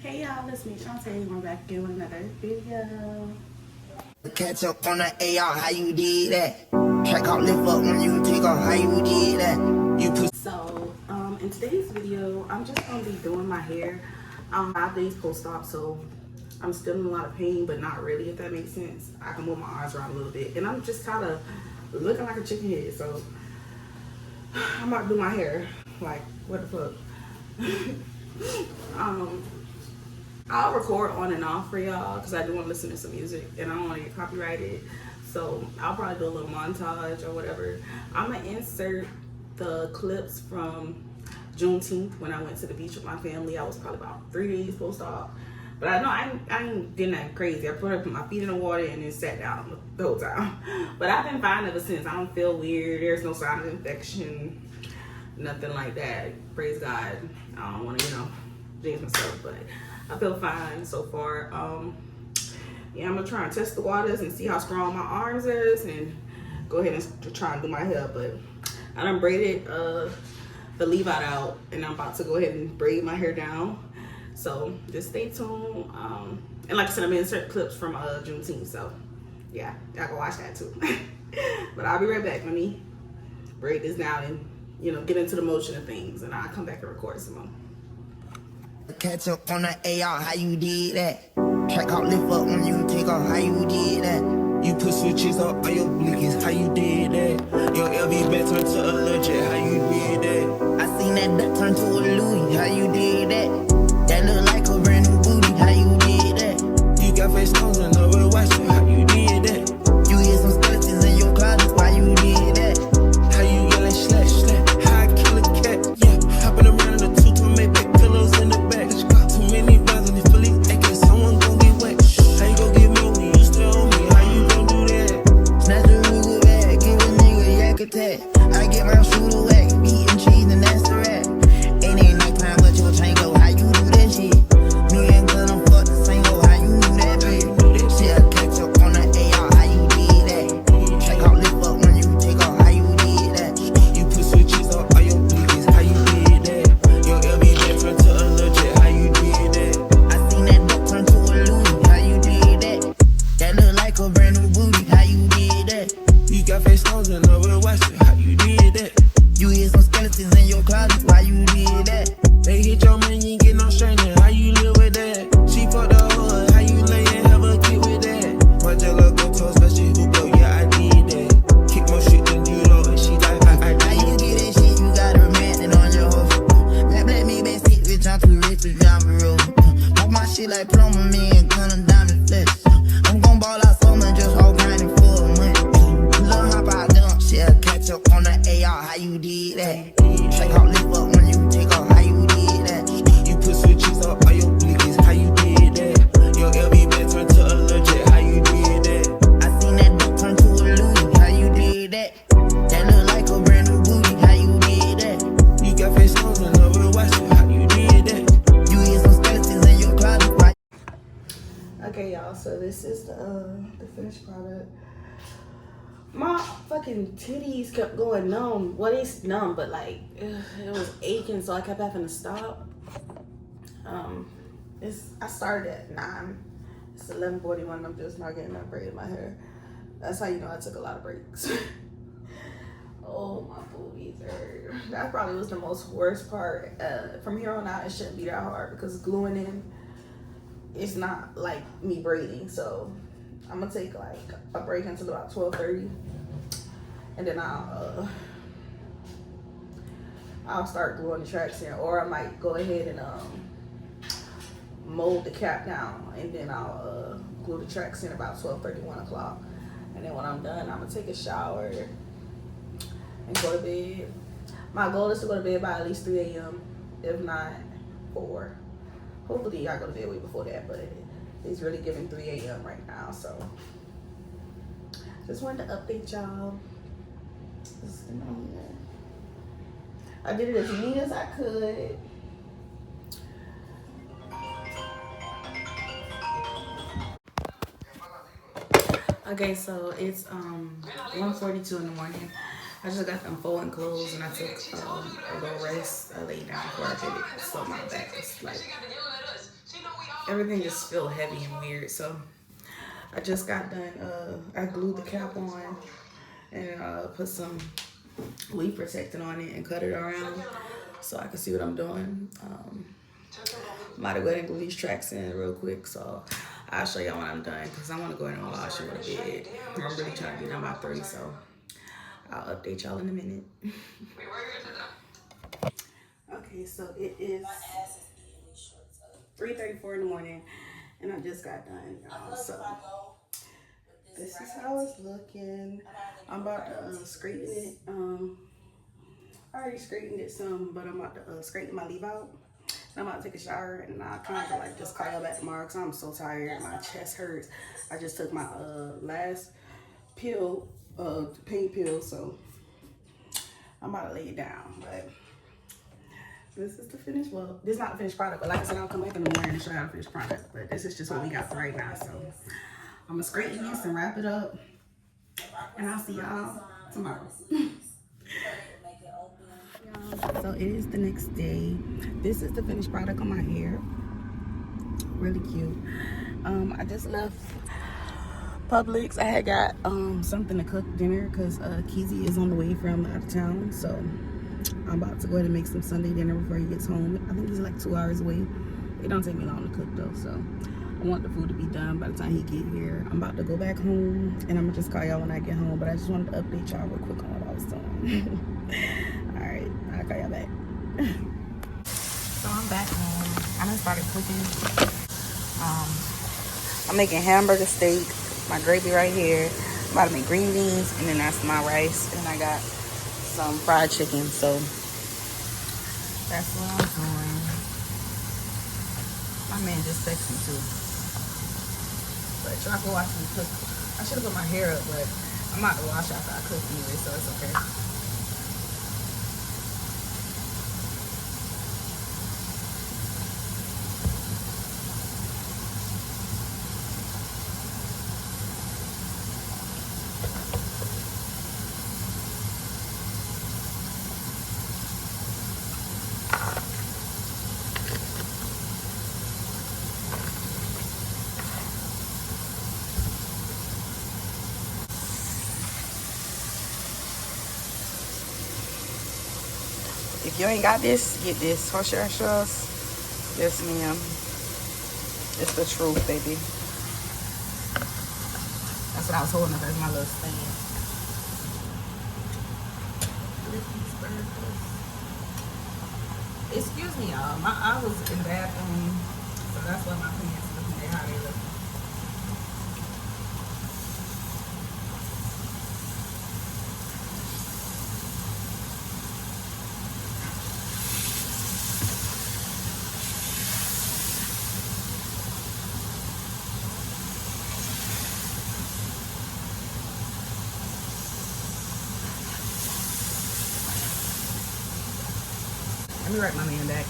Hey y'all, it's me Shantae. We're back again with another video. Catch up on the AR, how you did that? Track out, lift up when you take off, how you did that? So, in today's video, I'm just gonna be doing my hair. 5 days post-op, so I'm still in a lot of pain, but not really, if that makes sense. I can move my arms around a little bit, and I'm just kind of looking like a chicken head. So, I'm about to do my hair. Like, what the fuck? I'll record on and off for y'all because I do want to listen to some music and I don't want to get copyrighted. So I'll probably do a little montage or whatever. I'm going to insert the clips from Juneteenth when I went to the beach with my family. I was probably about 3 days post-op. But I know I ain't getting that crazy. I put my feet in the water and then sat down the whole time. But I've been fine ever since. I don't feel weird. There's no sign of infection. Nothing like that. Praise God. I don't want to, jinx myself, but I feel fine so far. Yeah, I'm gonna try and test the waters and see how strong my arms is and go ahead and try and do my hair. But I done braided the leave out and I'm about to go ahead and braid my hair down. So just stay tuned. And like I said, I'm gonna insert clips from Juneteenth. So yeah, y'all go watch that too. But I'll be right back. Let me braid this down and get into the motion of things, and I'll come back and record some more. Catch up on the AR, how you did that? Track out, lift up when you take off, how you did that? You put switches up on your blinkies, how you did that? Your LV back turned to a legit, how you did that? I seen that duck turn to a Louis, how you did that? That look like a brand new booty, how you did that? You got face stones and never watched it, how you did that? You hear some skeletons in your closet, why you did that? How you yelling slash slash, how I kill a cat, yeah. Hopping around in the two-tone make back pillows in the back. Too many rounds in the Philly, acting someone gon' get wet. How you gon' get me when you still on me? How you gon' do that? Snatch the Ruger bag, give a nigga a yak attack. I get my shooter whack, eating cheese and that's the rap. Ain't nighttime but your tango, how you do that shit? Me and Glenn, I'm fuck the same hoe, how you do that bitch? Shit, I catch up on the AR, how you did that? Check out, lift up when you take off, how you did that? You put switches up on your blinkies, how you did that? Your LV back turned to a legit, how you did that? I seen that duck turn to a Louis, how you did that? That look like a brand new booty, how you did that? You got face stones and never watched it, how you did that? You hear some skeletons in your closet, why you did that? They hit your man, you ain't get no straightening, how you live with that? She fucked the hood, how you lay and have a kid with that? My jello go to a special hoop, oh yeah, I did that. Kick more shit than judo, and she like, I did. How you get that shit, you got a man on your hoe. Let me back sit, bitch, I'm too rich to drive a road. Walk my shit like plumber, me and gun diamond flesh. I'm gon' ball out summer, just hold grinding for a month. Little hop out dump, shit, I catch up on the AR, how you did that? Check out, lift up when you take off, how you did that? You put switches up on your blinkies, how you did that? Your LV back turned to a legit, how you did that? I seen that duck turn to a Louis, how you did that? That look like a brand new booty, how you did that? You got face stones and never watched it, how you did that? You hear some skeletons in your closet, why? Okay, y'all, so this is the finished product. My fucking titties kept going numb. Well, it's numb, but like it was aching, so I kept having to stop. I started at 9. It's 11:41. I'm just not getting up braiding my hair. That's how you know I took a lot of breaks. Oh, my boobies hurt. That probably was the most worst part. From here on out, it shouldn't be that hard because gluing in, it's not like me braiding. So I'm gonna take like a break until about 12:30, and then I'll start gluing the tracks in, or I might go ahead and mold the cap down, and then I'll glue the tracks in about 12:30, 1 o'clock, and then when I'm done, I'm gonna take a shower and go to bed. My goal is to go to bed by at least 3 a.m. if not 4. Hopefully I go to bed way before that, but it's really giving 3 a.m. right now, so just wanted to update y'all. I did it as neat as I could. Okay, so it's 1:42 in the morning. I just got them folding clothes and I took a little rest. I laid down before I did it, so my back is like everything just feel heavy and weird. So I just got done. I glued the cap on and put some leaf protectant on it and cut it around so I can see what I'm doing. Might go ahead and glue these tracks in real quick, so I'll show y'all when I'm done because I want to go ahead and wash it with a bed. I'm really trying to be done by 3, so I'll update y'all in a minute. Okay, so it is 3:34 in the morning, and I just got done, y'all. So this is how it's looking. I'm about to straighten it. I already straightened it some, but I'm about to straighten my leave out. I'm about to take a shower, and I kind of like just call y'all back tomorrow because I'm so tired. My chest hurts. I just took my last pill, pain pill, so I'm about to lay it down. But this is the finished. Well, this is not the finished product, but like I said, I'll come back in the morning and show y'all the finished product. But this is just what we got for right now. So I'm gonna straighten this and wrap it up, and I'll see y'all tomorrow. So it is the next day. This is the finished product on my hair. Really cute. I just left Publix. I had got something to cook dinner because Keezy is on the way from out of town. So I'm about to go ahead and make some Sunday dinner before he gets home. I think he's like 2 hours away. It don't take me long to cook though, so I want the food to be done by the time he get here. I'm about to go back home, and I'm gonna just call y'all when I get home. But I just wanted to update y'all real quick on what I was doing. All right, I'll call y'all back. So I'm back home. I done started cooking. I'm making hamburger steak. My gravy right here. I'm about to make green beans, and then that's my rice. And I got some fried chicken. So that's what I'm doing. My man just texted me too. But y'all can watch me cook. I should have put my hair up, but I'm about to wash after I cook anyway, so it's okay. If you ain't got this, get this. Horseradish sauce. Yes, ma'am. It's the truth, baby. That's what I was holding up as my little stand. Excuse me, y'all. I was in the bathroom, so that's why my pants looking at how they look. Let me write my man back.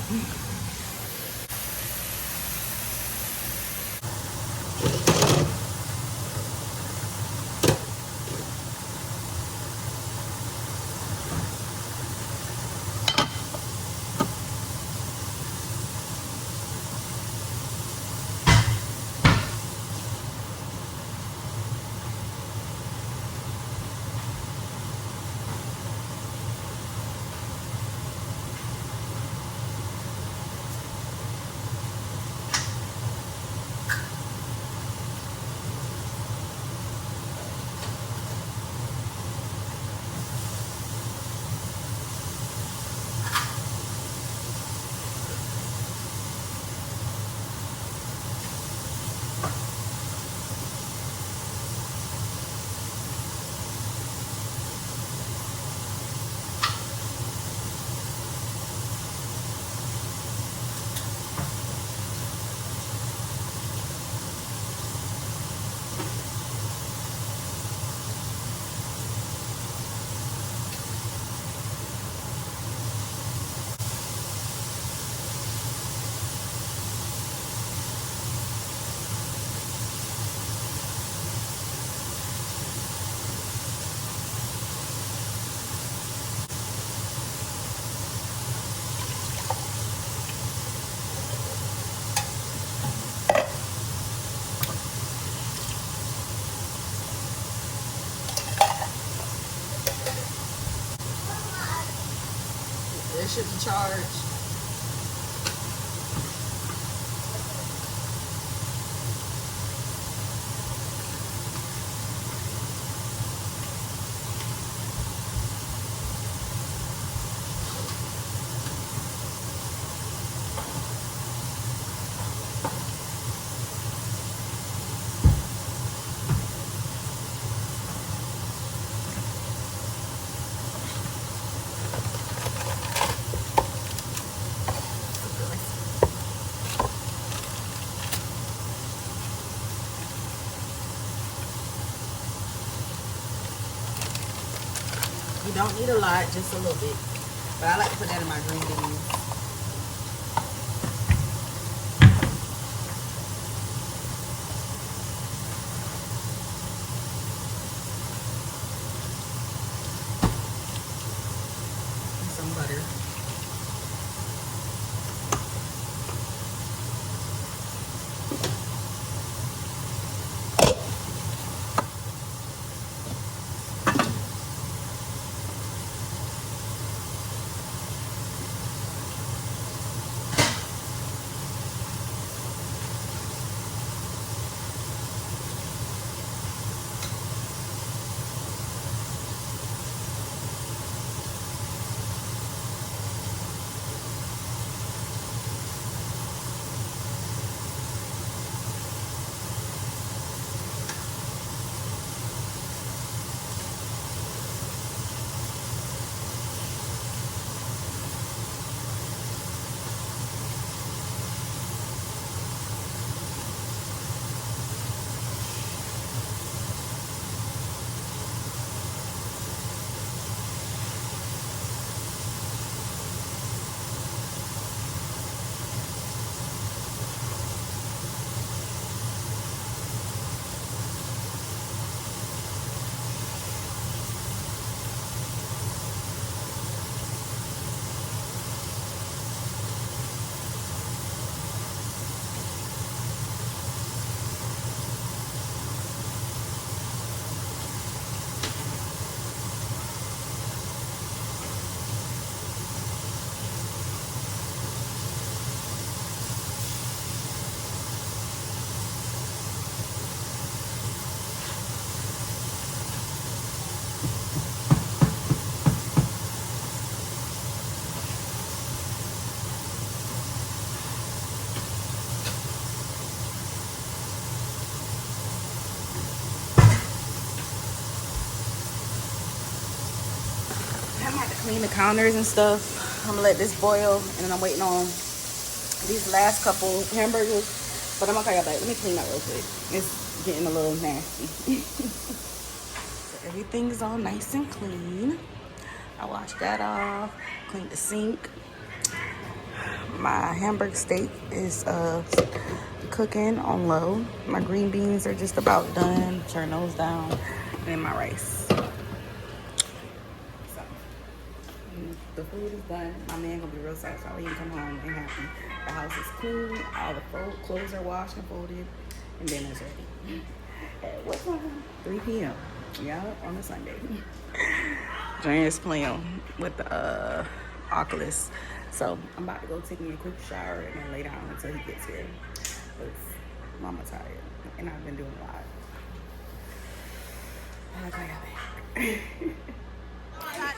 should be charged. You don't need a lot, just a little bit. But I like to put that in my green beans. And some butter. Clean the counters and stuff. I'm gonna let this boil, and then I'm waiting on these last couple hamburgers. But I'm gonna call y'all back. Let me clean up real quick. It's getting a little nasty. So everything's all nice and clean. I washed that off, cleaned the sink. My hamburger steak is cooking on low. My green beans are just about done. Turn those down, and then my rice. The food is done. My man gonna be real satisfied. He can come home and happy. The house is clean. All the clothes are washed and folded, and dinner's ready. At what time? 3 p.m. Yeah, on a Sunday. Junior is playing with the Oculus, so I'm about to go take me a quick shower and then lay down until he gets here. Cause Mama tired, and I've been doing a lot. I got back.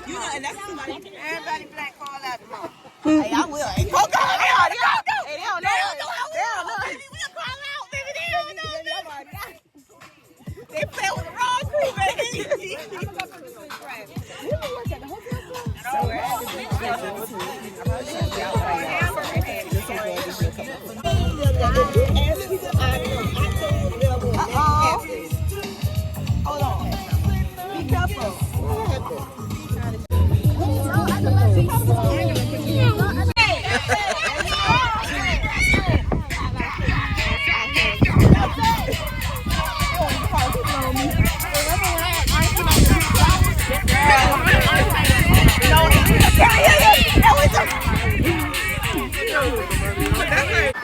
You know, and that's somebody, everybody black call out tomorrow. Hey, I will. Hey, go, go, hey, they don't know. Hey, they don't know. They don't know. Baby, we'll call out, baby, they don't know. They play with the wrong crew, baby. So we're at hold on. Be careful. What happened?